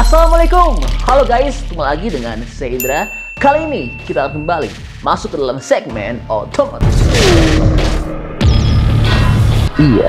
Assalamualaikum, halo guys, ketemu lagi dengan saya Indra. Kali ini kita akan kembali masuk ke dalam segmen otomotif. Iya,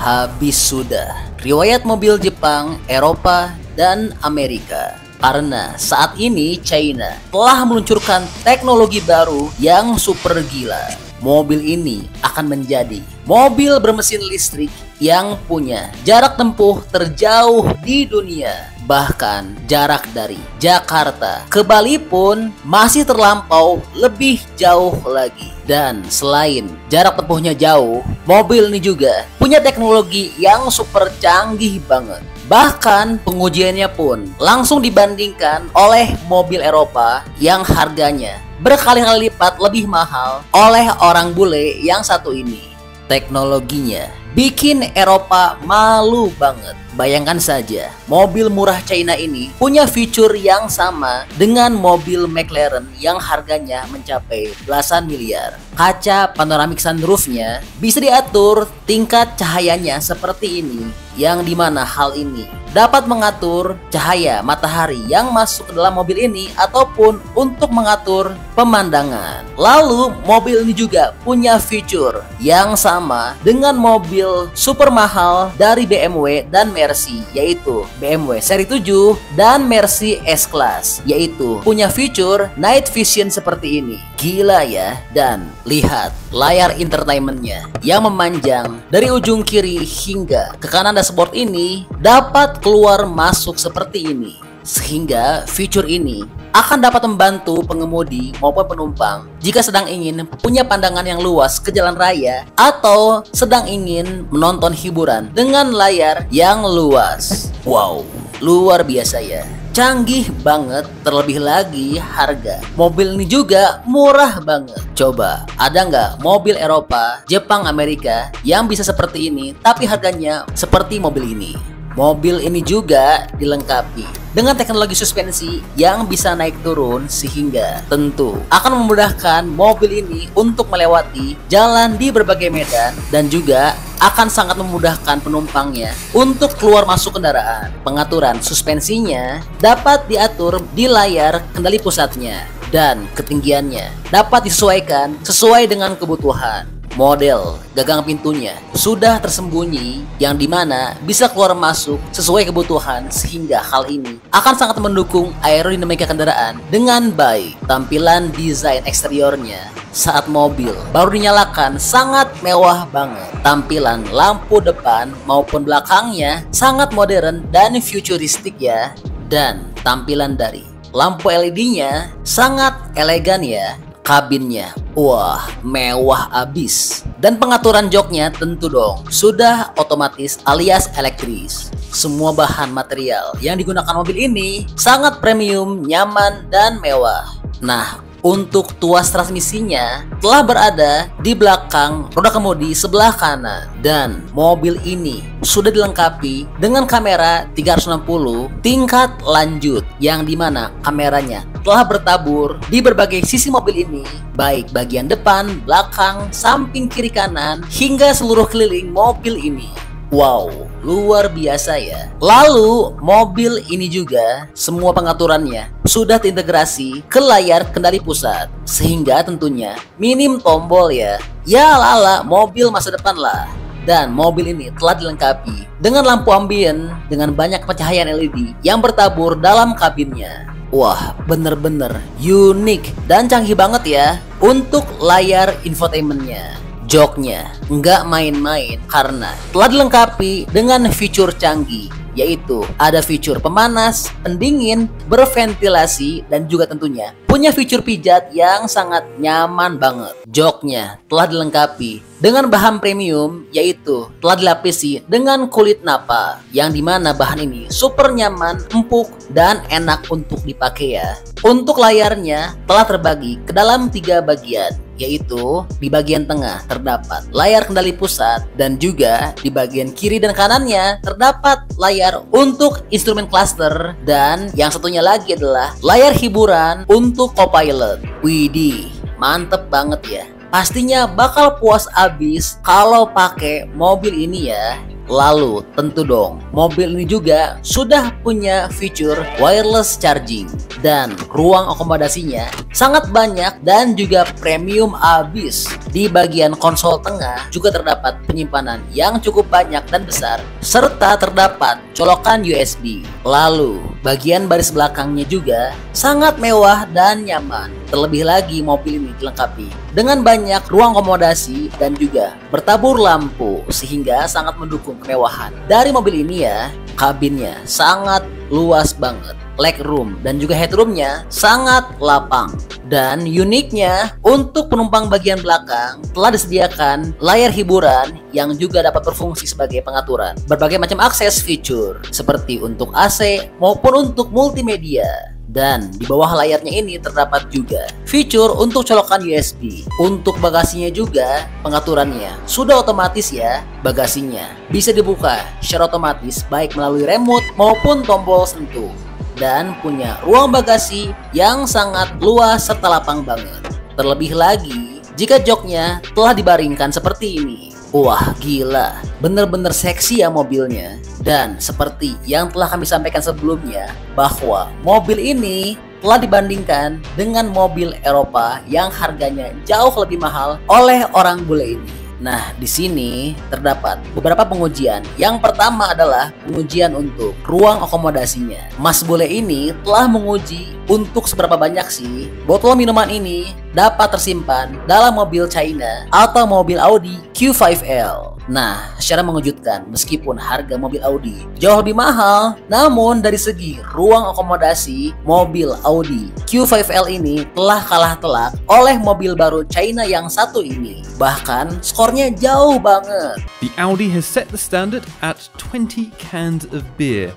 habis sudah riwayat mobil Jepang, Eropa, dan Amerika. Karena saat ini China telah meluncurkan teknologi baru yang super gila. Mobil ini akan menjadi mobil bermesin listrik yang punya jarak tempuh terjauh di dunia. Bahkan jarak dari Jakarta ke Bali pun masih terlampau lebih jauh lagi. Dan selain jarak tempuhnya jauh, mobil ini juga punya teknologi yang super canggih banget. Bahkan pengujiannya pun langsung dibandingkan oleh mobil Eropa yang harganya berkali-kali lipat lebih mahal oleh orang bule yang satu ini. Teknologinya bikin Eropa malu banget. Bayangkan saja, mobil murah China ini punya fitur yang sama dengan mobil McLaren yang harganya mencapai belasan miliar. Kaca panoramik sunroofnya bisa diatur tingkat cahayanya seperti ini, yang dimana hal ini dapat mengatur cahaya matahari yang masuk ke dalam mobil ini ataupun untuk mengatur pemandangan. Lalu mobil ini juga punya fitur yang sama dengan mobil super mahal dari BMW dan Mercy, yaitu BMW seri 7 dan Mercy S-Class, yaitu punya fitur night vision seperti ini. Gila ya. Dan lihat layar entertainmentnya yang memanjang dari ujung kiri hingga ke kanan dashboard ini dapat keluar masuk seperti ini. Sehingga fitur ini akan dapat membantu pengemudi maupun penumpang jika sedang ingin punya pandangan yang luas ke jalan raya atau sedang ingin menonton hiburan dengan layar yang luas. Wow, luar biasa ya. Canggih banget, terlebih lagi harga mobil ini juga murah banget. Coba, ada nggak mobil Eropa, Jepang, Amerika yang bisa seperti ini tapi harganya seperti mobil ini? Mobil ini juga dilengkapi dengan teknologi suspensi yang bisa naik turun sehingga tentu akan memudahkan mobil ini untuk melewati jalan di berbagai medan dan juga akan sangat memudahkan penumpangnya untuk keluar masuk kendaraan. Pengaturan suspensinya dapat diatur di layar kendali pusatnya dan ketinggiannya dapat disesuaikan sesuai dengan kebutuhan. Model gagang pintunya sudah tersembunyi yang dimana bisa keluar masuk sesuai kebutuhan, sehingga hal ini akan sangat mendukung aerodinamika kendaraan dengan baik. Tampilan desain eksteriornya saat mobil baru dinyalakan sangat mewah banget. Tampilan lampu depan maupun belakangnya sangat modern dan futuristik ya. Dan tampilan dari lampu LED-nya sangat elegan ya. Kabinnya, wah, mewah abis. Dan pengaturan joknya tentu dong sudah otomatis alias elektris. Semua bahan material yang digunakan mobil ini sangat premium, nyaman, dan mewah. Nah, untuk tuas transmisinya telah berada di belakang roda kemudi sebelah kanan. Dan mobil ini sudah dilengkapi dengan kamera 360 tingkat lanjut, yang dimana kameranya telah bertabur di berbagai sisi mobil ini, baik bagian depan, belakang, samping, kiri, kanan, hingga seluruh keliling mobil ini. Wow, luar biasa ya. Lalu mobil ini juga semua pengaturannya sudah terintegrasi ke layar kendali pusat, sehingga tentunya minim tombol ya. Ya lala, mobil masa depan lah. Dan mobil ini telah dilengkapi dengan lampu ambien dengan banyak pencahayaan LED yang bertabur dalam kabinnya. Wah, bener-bener unik dan canggih banget ya. Untuk layar infotainmentnya, joknya nggak main-main karena telah dilengkapi dengan fitur canggih, yaitu ada fitur pemanas, pendingin, berventilasi, dan juga tentunya punya fitur pijat yang sangat nyaman banget. Joknya telah dilengkapi dengan bahan premium, yaitu telah dilapisi dengan kulit napa, yang dimana bahan ini super nyaman, empuk, dan enak untuk dipakai ya. Untuk layarnya telah terbagi ke dalam 3 bagian, yaitu di bagian tengah terdapat layar kendali pusat, dan juga di bagian kiri dan kanannya terdapat layar untuk instrumen cluster, dan yang satunya lagi adalah layar hiburan untuk co-pilot. Widih, mantep banget ya. Pastinya bakal puas abis kalau pakai mobil ini ya. Lalu tentu dong, mobil ini juga sudah punya fitur wireless charging dan ruang akomodasinya sangat banyak dan juga premium abis. Di bagian konsol tengah juga terdapat penyimpanan yang cukup banyak dan besar serta terdapat colokan USB. Lalu bagian baris belakangnya juga sangat mewah dan nyaman. Terlebih lagi mobil ini dilengkapi dengan banyak ruang akomodasi dan juga bertabur lampu sehingga sangat mendukung kemewahan. Dari mobil ini ya, kabinnya sangat luas banget. Legroom dan juga headroomnya sangat lapang. Dan uniknya, untuk penumpang bagian belakang telah disediakan layar hiburan yang juga dapat berfungsi sebagai pengaturan berbagai macam akses fitur seperti untuk AC maupun untuk multimedia. Dan di bawah layarnya ini terdapat juga fitur untuk colokan USB. Untuk bagasinya juga pengaturannya sudah otomatis ya. Bagasinya bisa dibuka secara otomatis baik melalui remote maupun tombol sentuh. Dan punya ruang bagasi yang sangat luas serta lapang banget. Terlebih lagi jika joknya telah dibaringkan seperti ini. Wah gila, bener-bener seksi ya mobilnya. Dan seperti yang telah kami sampaikan sebelumnya, bahwa mobil ini telah dibandingkan dengan mobil Eropa yang harganya jauh lebih mahal oleh orang bule ini. Nah, di sini terdapat beberapa pengujian. Yang pertama adalah pengujian untuk ruang akomodasinya. Mas bule ini telah menguji untuk seberapa banyak sih botol minuman ini dapat tersimpan dalam mobil China atau mobil Audi Q5L. Nah, secara mengejutkan, meskipun harga mobil Audi jauh lebih mahal, namun dari segi ruang akomodasi, mobil Audi Q5L ini telah kalah telak oleh mobil baru China yang satu ini. Bahkan skornya jauh banget. The Audi has set the standard at 20 cans of beer.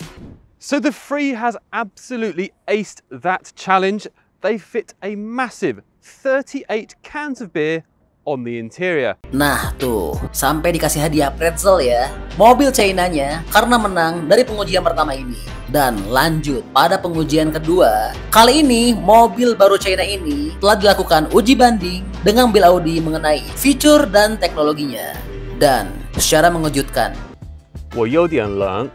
So the Free has absolutely aced that challenge. They fit a massive 38 cans of beer on the interior. Nah tuh, sampai dikasih hadiah pretzel ya mobil China-nya karena menang dari pengujian pertama ini. Dan lanjut pada pengujian kedua, kali ini mobil baru China ini telah dilakukan uji banding dengan mobil Audi mengenai fitur dan teknologinya. Dan secara mengejutkan, 我有点冷。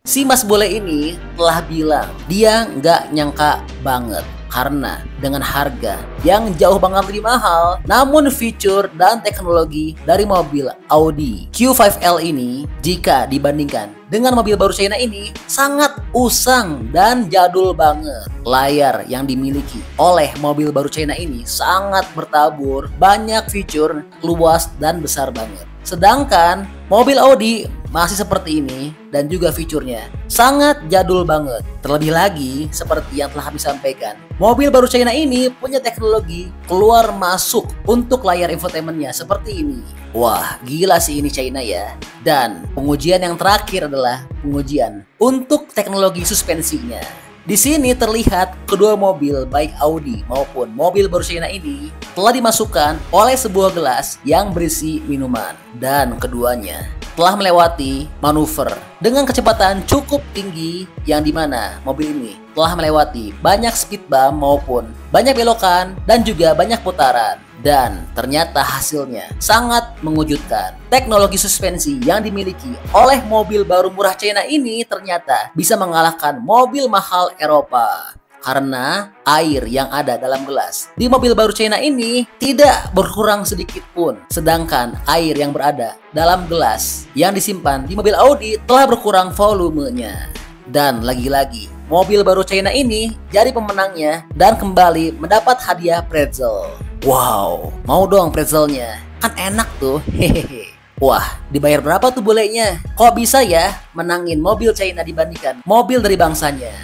si Mas Bule ini telah bilang dia nggak nyangka banget karena dengan harga yang jauh banget lebih mahal, namun fitur dan teknologi dari mobil Audi Q5L ini jika dibandingkan dengan mobil baru China ini sangat usang dan jadul banget. Layar yang dimiliki oleh mobil baru China ini sangat bertabur, banyak fitur, luas dan besar banget. Sedangkan mobil Audi masih seperti ini dan juga fiturnya sangat jadul banget. Terlebih lagi seperti yang telah kami sampaikan, mobil baru China ini punya teknologi keluar masuk untuk layar infotainmentnya seperti ini. Wah gila sih ini China ya. Dan pengujian yang terakhir adalah pengujian untuk teknologi suspensinya. Di sini terlihat kedua mobil baik Audi maupun mobil baru China ini telah dimasukkan oleh sebuah gelas yang berisi minuman dan keduanya telah melewati manuver dengan kecepatan cukup tinggi yang dimana mobil ini telah melewati banyak speed bump maupun banyak belokan dan juga banyak putaran. Dan ternyata hasilnya sangat mengejutkan. Teknologi suspensi yang dimiliki oleh mobil baru murah China ini ternyata bisa mengalahkan mobil mahal Eropa. Karena air yang ada dalam gelas di mobil baru China ini tidak berkurang sedikit pun. Sedangkan air yang berada dalam gelas yang disimpan di mobil Audi telah berkurang volumenya. Dan lagi-lagi mobil baru China ini jadi pemenangnya dan kembali mendapat hadiah pretzel. Wow, mau dong pretzelnya, kan enak tuh. Hehehe. Wah, dibayar berapa tuh bolehnya? Kok bisa ya menangin mobil China dibandingkan mobil dari bangsanya?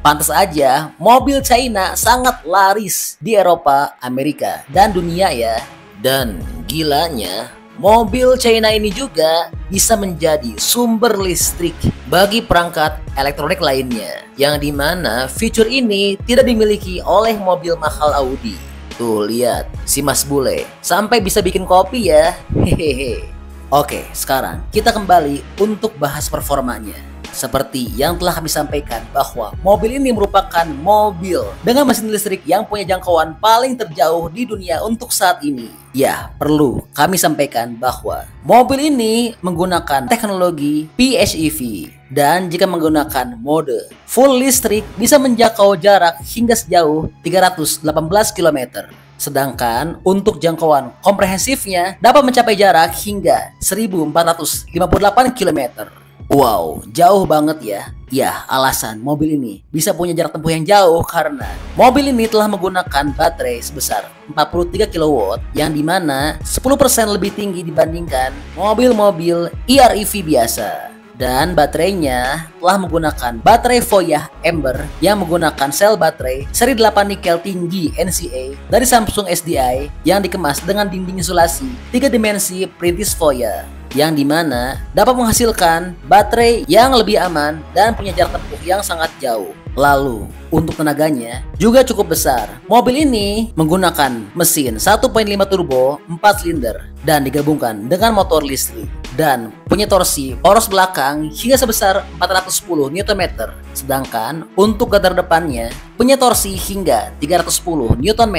Pantas aja mobil China sangat laris di Eropa, Amerika, dan dunia ya. Dan gilanya, mobil China ini juga bisa menjadi sumber listrik bagi perangkat elektronik lainnya, yang dimana fitur ini tidak dimiliki oleh mobil mahal Audi. Tuh lihat, si Mas Bule sampai bisa bikin kopi ya. Hehehe. Oke, sekarang kita kembali untuk bahas performanya. Seperti yang telah kami sampaikan bahwa mobil ini merupakan mobil dengan mesin listrik yang punya jangkauan paling terjauh di dunia untuk saat ini. Ya, perlu kami sampaikan bahwa mobil ini menggunakan teknologi PHEV dan jika menggunakan mode full listrik bisa menjangkau jarak hingga sejauh 318 km. Sedangkan untuk jangkauan komprehensifnya dapat mencapai jarak hingga 1458 km. Wow, jauh banget ya. Ya, alasan mobil ini bisa punya jarak tempuh yang jauh karena mobil ini telah menggunakan baterai sebesar 43 kW yang dimana 10% lebih tinggi dibandingkan mobil-mobil EREV biasa. Dan baterainya telah menggunakan baterai Voyah Ember yang menggunakan sel baterai seri 8 nikel tinggi NCA dari Samsung SDI yang dikemas dengan dinding isolasi 3 dimensi perintis Voyah, yang dimana dapat menghasilkan baterai yang lebih aman dan punya jarak tempuh yang sangat jauh. Lalu untuk tenaganya juga cukup besar. Mobil ini menggunakan mesin 1.5 turbo 4 silinder dan digabungkan dengan motor listrik dan punya torsi poros belakang hingga sebesar 410 Nm. Sedangkan untuk garda depannya punya torsi hingga 310 Nm.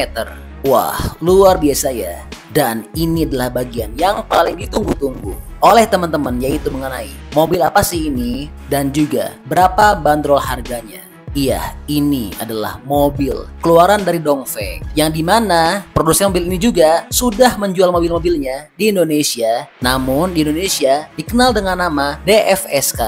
Wah, luar biasa ya. Dan ini adalah bagian yang paling ditunggu-tunggu oleh teman-teman, yaitu mengenai mobil apa sih ini dan juga berapa bandrol harganya. Iya, ini adalah mobil keluaran dari Dongfeng, yang dimana produsen mobil ini juga sudah menjual mobil-mobilnya di Indonesia. Namun di Indonesia dikenal dengan nama DFSK.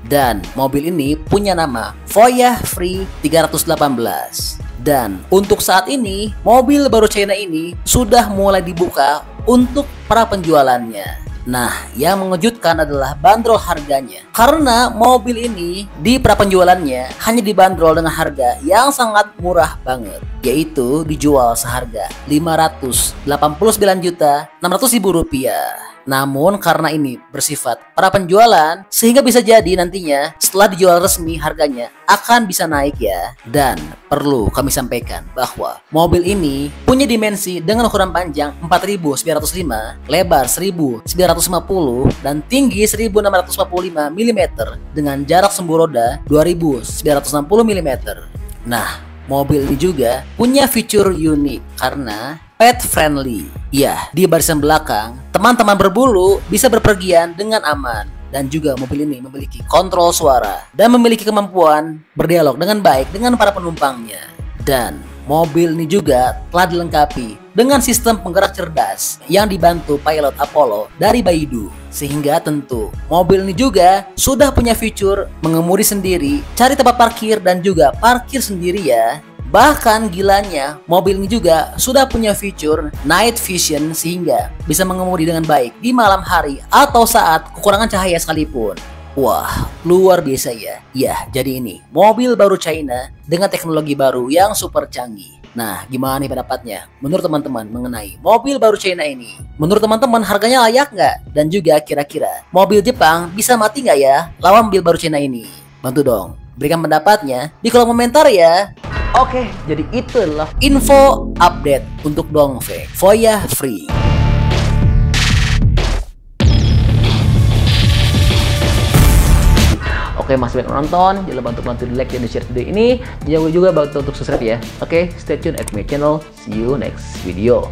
Dan mobil ini punya nama Voyah Free 318. Dan untuk saat ini mobil baru China ini sudah mulai dibuka untuk para penjualannya. Nah, yang mengejutkan adalah bandrol harganya. Karena mobil ini di prapenjualannya hanya dibanderol dengan harga yang sangat murah banget, yaitu dijual seharga Rp589.600.000. Namun karena ini bersifat prapenjualan sehingga bisa jadi nantinya setelah dijual resmi harganya akan bisa naik ya. Dan perlu kami sampaikan bahwa mobil ini punya dimensi dengan ukuran panjang 4.905, lebar 1.950 dan tinggi 1.645 mm dengan jarak sumbu roda 2.960 mm. Nah, mobil ini juga punya fitur unik karena pet friendly. Ya, di barisan belakang, teman-teman berbulu bisa berpergian dengan aman. Dan juga mobil ini memiliki kontrol suara dan memiliki kemampuan berdialog dengan baik dengan para penumpangnya. Dan mobil ini juga telah dilengkapi dengan sistem penggerak cerdas yang dibantu pilot Apollo dari Baidu. Sehingga tentu mobil ini juga sudah punya fitur mengemudi sendiri, cari tempat parkir dan juga parkir sendiri ya. Bahkan gilanya, mobil ini juga sudah punya fitur night vision sehingga bisa mengemudi dengan baik di malam hari atau saat kekurangan cahaya sekalipun. Wah, luar biasa ya. Ya, jadi ini mobil baru China dengan teknologi baru yang super canggih. Nah, gimana nih pendapatnya menurut teman-teman mengenai mobil baru China ini? Menurut teman-teman harganya layak nggak? Dan juga kira-kira mobil Jepang bisa mati nggak ya lawan mobil baru China ini? Bantu dong, berikan pendapatnya di kolom komentar ya. Oke, jadi itu adalah info update untuk Dongfeng Voyah Free. Oke, masih banyak nonton, jangan lupa untuk bantu di like dan di share video ini. Jangan lupa juga bantu untuk subscribe ya. Oke, stay tune at my channel. See you next video.